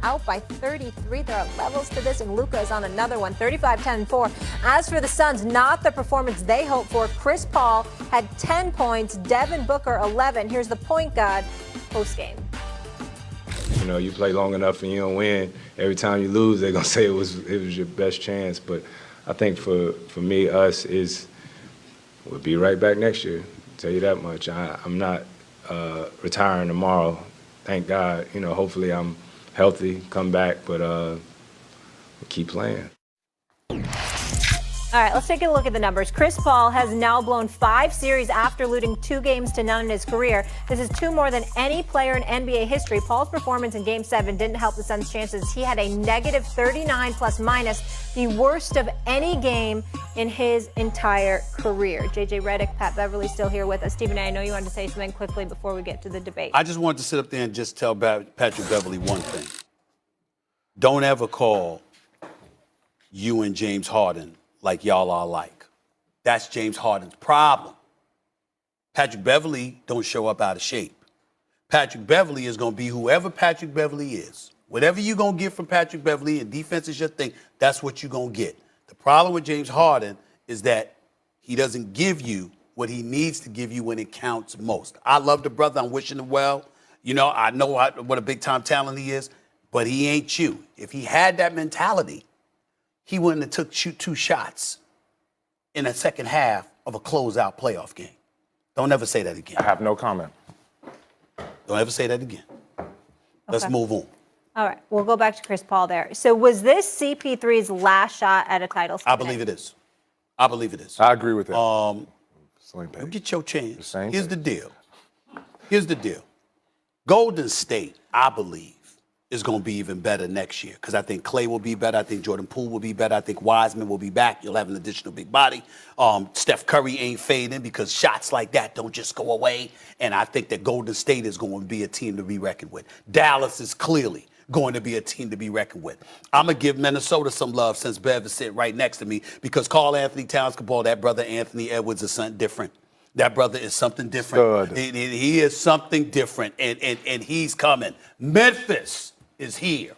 out by 33. There are levels to this, and Luka is on another one, 35-10-4. As for the Suns, not the performance they hoped for. Chris Paul had 10 points, Devin Booker 11. Here's the point guard postgame. You know, you play long enough and you don't win. Every time you lose, they're gonna say it was your best chance. But I think for me, us we'll be right back next year. I'll tell you that much. I'm not retiring tomorrow. Thank God. You know, hopefully I'm healthy, come back, but we'll keep playing. All right, let's take a look at the numbers. Chris Paul has now blown 5 series after losing 2 games to none in his career. This is 2 more than any player in NBA history. Paul's performance in Game 7 didn't help the Suns' chances. He had a negative 39 plus minus, the worst of any game in his entire career. JJ Redick, Pat Beverley still here with us. Stephen A., I know you wanted to say something quickly before we get to the debate. I just wanted to sit up there and just tell Patrick Beverley one thing. Don't ever call you and James Harden like y'all are alike. That's James Harden's problem. Patrick Beverley don't show up out of shape. Patrick Beverley is going to be whoever Patrick Beverley is. Whatever you're going to get from Patrick Beverley, and defense is your thing, that's what you're going to get. The problem with James Harden is that he doesn't give you what he needs to give you when it counts most. I love the brother. I'm wishing him well. You know, I know what a big-time talent he is, but he ain't you. If he had that mentality, he wouldn't have took 2 shots in the second half of a closeout playoff game. Don't ever say that again. I have no comment. Don't ever say that again. Let's move on. All right, we'll go back to Chris Paul there. So was this CP3's last shot at a title? I believe it is. I believe it is. I agree with that. You get your chance. Here's the deal. Here's the deal. Golden State, I believe, is going to be even better next year because I think Klay will be better. I think Jordan Poole will be better. I think Wiseman will be back. You'll have an additional big body. Steph Curry ain't fading because shots like that don't just go away. And I think that Golden State is going to be a team to be reckoned with. Dallas is clearly going to be a team to be reckoned with. I'm going to give Minnesota some love since Bev is sitting right next to me because Karl Anthony Towns can ball. That brother Anthony Edwards is something different. That brother is something different. He is something different, and he's coming. Memphis is here.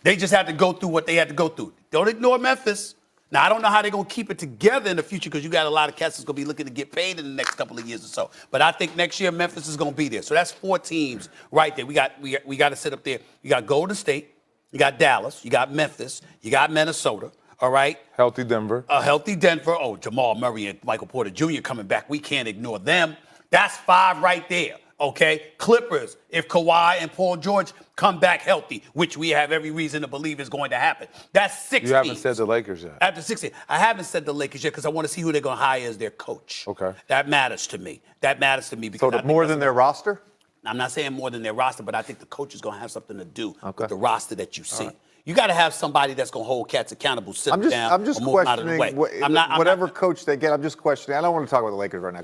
They just had to go through what they had to go through. Don't ignore Memphis. Now, I don't know how they're going to keep it together in the future because you got a lot of cats that's going to be looking to get paid in the next couple of years or so. But I think next year Memphis is going to be there. So that's 4 teams right there. We got to sit up there. You got Golden State. You got Dallas. You got Memphis. You got Minnesota. All right? Healthy Denver. Healthy Denver. Oh, Jamal Murray and Michael Porter Jr. coming back. We can't ignore them. That's 5 right there. Okay, Clippers, if Kawhi and Paul George come back healthy, which we have every reason to believe is going to happen. That's 6 You haven't teams. said the Lakers yet. After 16. I haven't said the Lakers yet because I want to see who they're going to hire as their coach. Okay. That matters to me. That matters to me. Because So more than their roster? I'm not saying more than their roster, but I think the coach is going to have something to do with the roster that you see. Right. You got to have somebody that's going to hold cats accountable, sit them down, I'm just or move them out of the questioning way. whatever coach they get. I'm just questioning. I don't want to talk about the Lakers right now.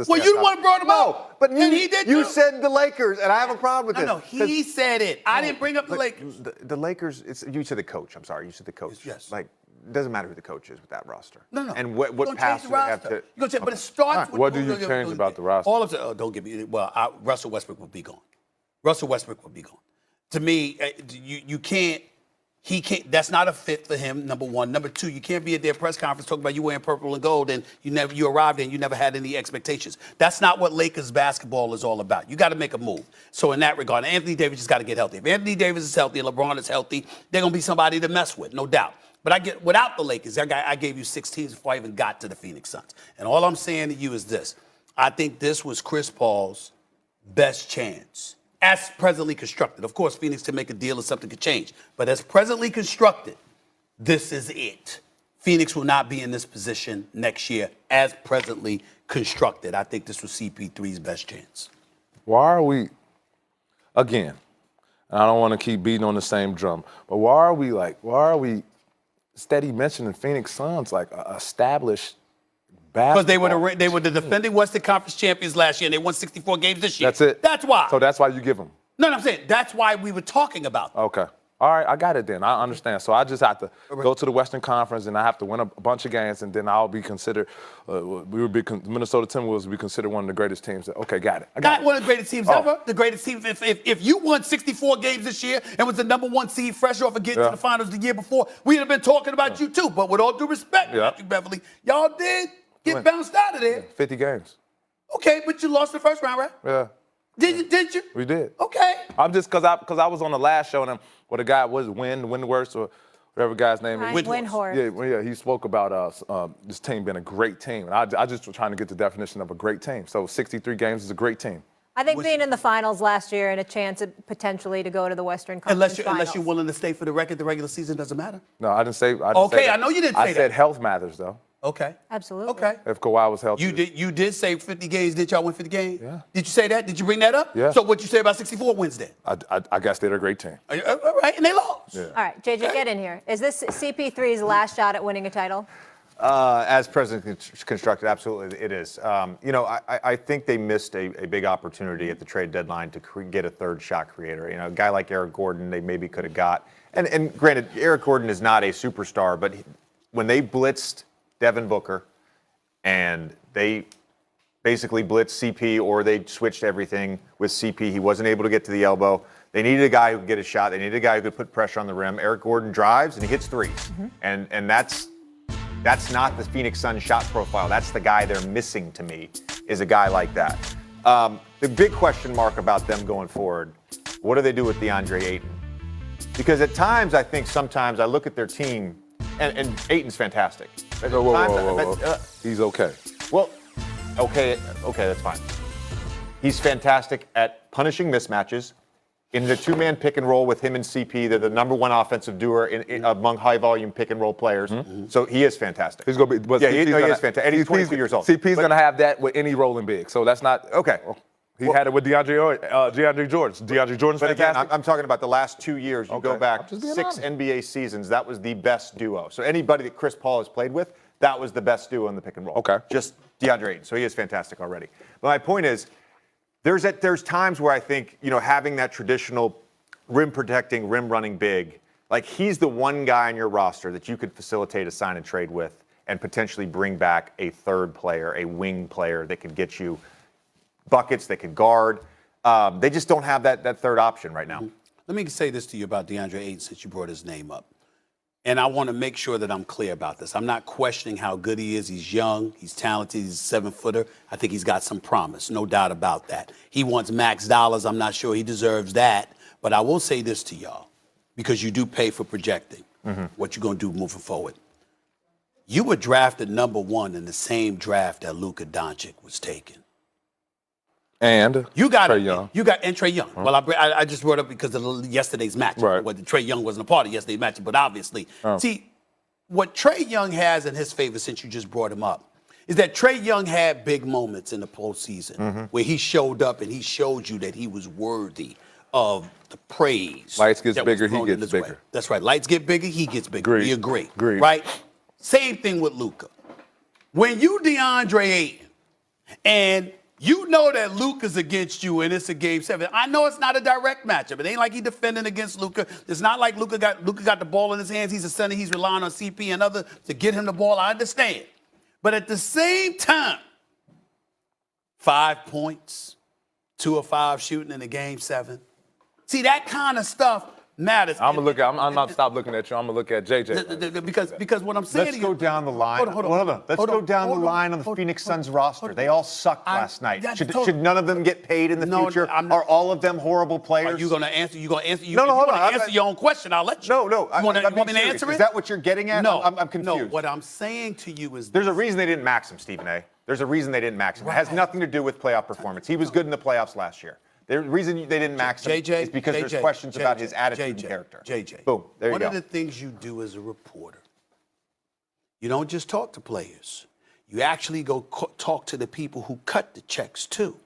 Well, you the one who brought them up. No, but he did you too. said the Lakers, and I have a problem with this. No, he said it. I didn't bring up the Lakers. The Lakers, you said the coach. I'm sorry, you said the coach. Yes. Like, it doesn't matter who the coach is with that roster. No. And what pass do they have to? But it starts with... What do you change about the roster? All of the... don't get me... Well, Russell Westbrook will be gone. Russell Westbrook will be gone. To me, you can't... He can't. That's not a fit for him. Number one. Number two. You can't be at their press conference talking about you wearing purple and gold and you arrived and you never had any expectations. That's not what Lakers basketball is all about. You got to make a move. So in that regard, Anthony Davis just got to get healthy. If Anthony Davis is healthy and LeBron is healthy, they're gonna be somebody to mess with, no doubt. But without the Lakers, I gave you 6 teams before I even got to the Phoenix Suns. And all I'm saying to you is this: I think this was Chris Paul's best chance. As presently constructed. Of course, Phoenix to make a deal or something could change. But as presently constructed, this is it. Phoenix will not be in this position next year as presently constructed. I think this was CP3's best chance. Why are we, again, and I don't want to keep beating on the same drum, but why are we steady mentioning Phoenix Suns like established because they were the defending Western Conference champions last year, and they won 64 games this year. That's it. That's why. So that's why you give them. No, I'm saying that's why we were talking about them. Okay. All right, I got it then. I understand. So I just have to go to the Western Conference and I have to win a bunch of games, and then I'll be considered. Minnesota Timberwolves will be considered one of the greatest teams. Okay, got it. Not one of the greatest teams ever. The greatest team. If you won 64 games this year and was the #1 seed, fresh off of getting to the finals the year before, we'd have been talking about you too. But with all due respect, Patrick Beverley, y'all did get bounced out of there. 50 games. Okay, but you lost the first round, right? Yeah. Did you? We did. Okay. I'm just because I was on the last show and the guy was Windhorst or whatever guy's name is. Windhorst. Yeah, he spoke about this team being a great team. And I just was trying to get the definition of a great team. So 63 games is a great team. I think being in the finals last year and a chance potentially to go to the Western Conference finals. Unless you're willing to stay for the record, the regular season doesn't matter. No, I didn't say. I know you didn't say that. I said health matters though. Okay. Absolutely. Okay. If Kawhi was healthy. You did say 50 games. Did y'all win 50 games? Yeah. Did you say that? Did you bring that up? Yeah. So what you say about 64 wins then? I guess they're a great team. All right, and they lost. Yeah. All right, JJ, get in here. Is this CP3's last shot at winning a title? As president constructed, absolutely it is. I think they missed a big opportunity at the trade deadline to get a third shot creator. A guy like Eric Gordon, they maybe could have got. And granted, Eric Gordon is not a superstar, but when they blitzed Devin Booker and they basically blitzed CP, or they switched everything with CP, he wasn't able to get to the elbow. They needed a guy who could get a shot. They needed a guy who could put pressure on the rim. Eric Gordon drives and he hits threes, and that's not the Phoenix Suns shot profile. That's the guy they're missing to me, is a guy like that. The big question mark about them going forward, what do they do with DeAndre Ayton? Because at times, I think sometimes I look at their team, and Ayton's fantastic. Whoa. He's okay. Well, okay, that's fine. He's fantastic at punishing mismatches. In the two-man pick and roll with him and CP, they're the #1 offensive doer among high-volume pick and roll players. So he is fantastic. He's going to be. He is fantastic. And he's 22 years old. CP's going to have that with any rolling big. So that's not okay. He had it with DeAndre Jordan. DeAndre Jordan's but fantastic. Again, I'm talking about the last 2 years. You go back 6 honest. NBA seasons. That was the best duo. So anybody that Chris Paul has played with, that was the best duo in the pick and roll. Okay. Just DeAndre Ayton. So he is fantastic already. But my point is, there's times where I think, having that traditional rim protecting, rim running big, like he's the one guy on your roster that you could facilitate a sign and trade with and potentially bring back a third player, a wing player that could get you buckets, that could guard. They just don't have that third option right now. Let me say this to you about DeAndre Ayton since you brought his name up. And I want to make sure that I'm clear about this. I'm not questioning how good he is. He's young. He's talented. He's a 7-footer. I think he's got some promise. No doubt about that. He wants max dollars. I'm not sure he deserves that. But I will say this to y'all, because you do pay for projecting what you're going to do moving forward. You were drafted #1 in the same draft that Luka Doncic was taken. And you got Trae Young. And Trae Young. Well, I just brought up because of yesterday's match. Right. Trae Young wasn't a part of yesterday's match, but obviously. See, what Trae Young has in his favor, since you just brought him up, is that Trae Young had big moments in the postseason where he showed up and he showed you that he was worthy of the praise. Lights gets bigger, he gets bigger. Way. That's right. Lights get bigger, he gets bigger. Agreed. We agree. Agreed. Right? Same thing with Luka. When you DeAndre Ayton and you know that Luka's against you and it's a game 7. I know it's not a direct matchup. It ain't like he's defending against Luka. It's not like Luka got the ball in his hands. He's a center. He's relying on CP and others to get him the ball. I understand. But at the same time, 5 points, 2 of 5 shooting in a game 7. See, that kind of stuff matters. I'm not stop looking at you. I'm gonna look at JJ. Because what I'm saying Let's to you, go down the line. Hold on. Let's go down the line on the Phoenix Suns roster. They all sucked last night. Should none of them get paid in the future? Are all of them horrible players? Are you going to answer? No, hold on. Answer your own question. I'll let you. No. You want me to answer it? Is that what you're getting at? No. I'm confused. No. What I'm saying to you is there's a reason they didn't max him, Stephen A. There's a reason they didn't max him. It has nothing to do with playoff performance. He was good in the playoffs last year. The reason they didn't max him is because there's questions about his attitude and character. JJ. Boom. There you go. One of the things you do as a reporter, you don't just talk to players. You actually go talk to the people who cut the checks too,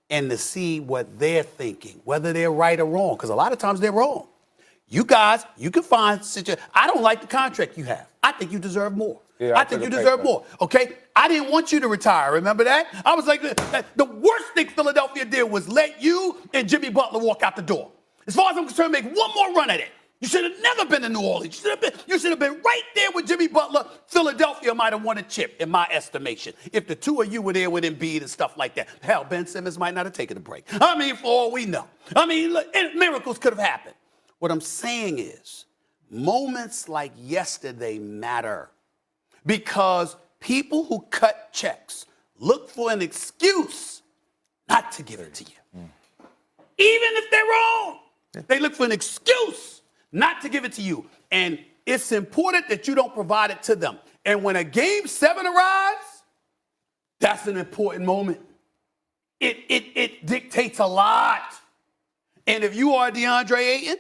and to see what they're thinking, whether they're right or wrong, because a lot of times they're wrong. You guys, you can find I don't like the contract you have. I think you deserve more. Yeah, I think you deserve more. Okay? I didn't want you to retire. Remember that? I was like, the worst thing Philadelphia did was let you and Jimmy Butler walk out the door. As far as I'm concerned, make one more run at it. You should have never been to New Orleans. You should have been right there with Jimmy Butler. Philadelphia might have won a chip, in my estimation, if the two of you were there with Embiid and stuff like that. Hell, Ben Simmons might not have taken a break. I mean, for all we know. I mean, look, miracles could have happened. What I'm saying is, moments like yesterday matter because people who cut checks look for an excuse not to give it to you. Even if they're wrong, they look for an excuse not to give it to you. And it's important that you don't provide it to them. And when a game 7 arrives, that's an important moment. It dictates a lot. And if you are DeAndre Ayton,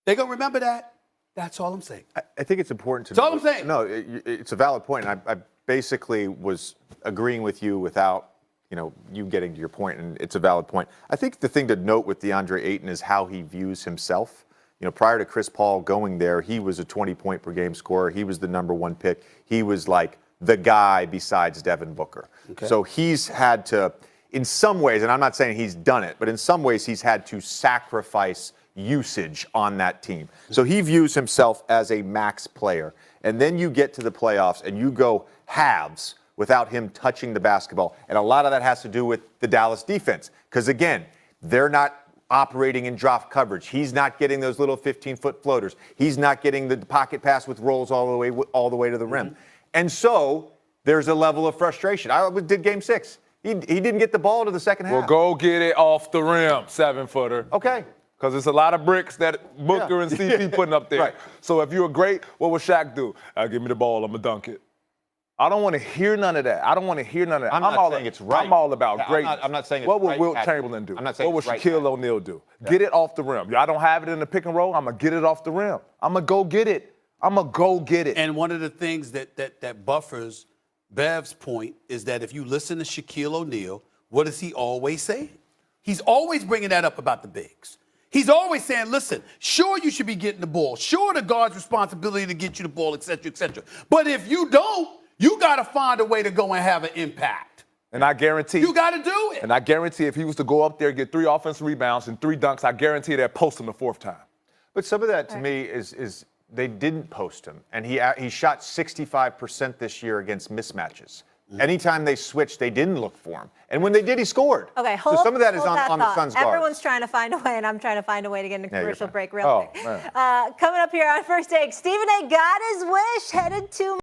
they're going to remember that. That's all I'm saying. I think it's important to. That's all I'm saying. No, it's a valid point. I basically was agreeing with you without, you getting to your point, and it's a valid point. I think the thing to note with DeAndre Ayton is how he views himself. Prior to Chris Paul going there, he was a 20-point per game scorer. He was the #1 pick. He was like the guy besides Devin Booker. Okay. So he's had to, in some ways, and I'm not saying he's done it, but in some ways he's had to sacrifice usage on that team. So he views himself as a max player. And then you get to the playoffs and you go halves without him touching the basketball. And a lot of that has to do with the Dallas defense. Because again, they're not operating in drop coverage. He's not getting those little 15-foot floaters. He's not getting the pocket pass with rolls all the way to the rim. And so there's a level of frustration. I did Game 6. He didn't get the ball to the second half. Well, go get it off the rim, 7-footer. Okay. Because it's a lot of bricks that Booker and CP putting up there. Right. So if you're great, what will Shaq do? Give me the ball, I'm going to dunk it. I don't want to hear none of that. I don't want to hear none of that. I'm not saying it's right. I'm all about greatness. I'm not saying it's what will right, Wilt Patrick. Chamberlain do? I'm not saying what will it's right, Shaquille Patrick. O'Neal do? Yeah. Get it off the rim. I don't have it in the pick and roll. I'm going to get it off the rim. I'm going to go get it. I'm going to go get it. And one of the things that buffers Bev's point is that if you listen to Shaquille O'Neal, what does he always say? He's always bringing that up about the bigs. He's always saying, listen, sure you should be getting the ball. Sure the guard's responsibility to get you the ball, et cetera, et cetera. But if you don't, you got to find a way to go and have an impact. And I guarantee. You got to do it. And I guarantee if he was to go up there, get 3 offensive rebounds and 3 dunks, I guarantee they'll post him the 4th time. But some of that to me is they didn't post him. And he shot 65% this year against mismatches. Anytime they switched, they didn't look for him. And when they did, he scored. Okay, so some of that is on the Suns' guard. Everyone's trying to find a way, and I'm trying to find a way to get into commercial break real quick. Man. Coming up here on First Take, Stephen A. got his wish, headed to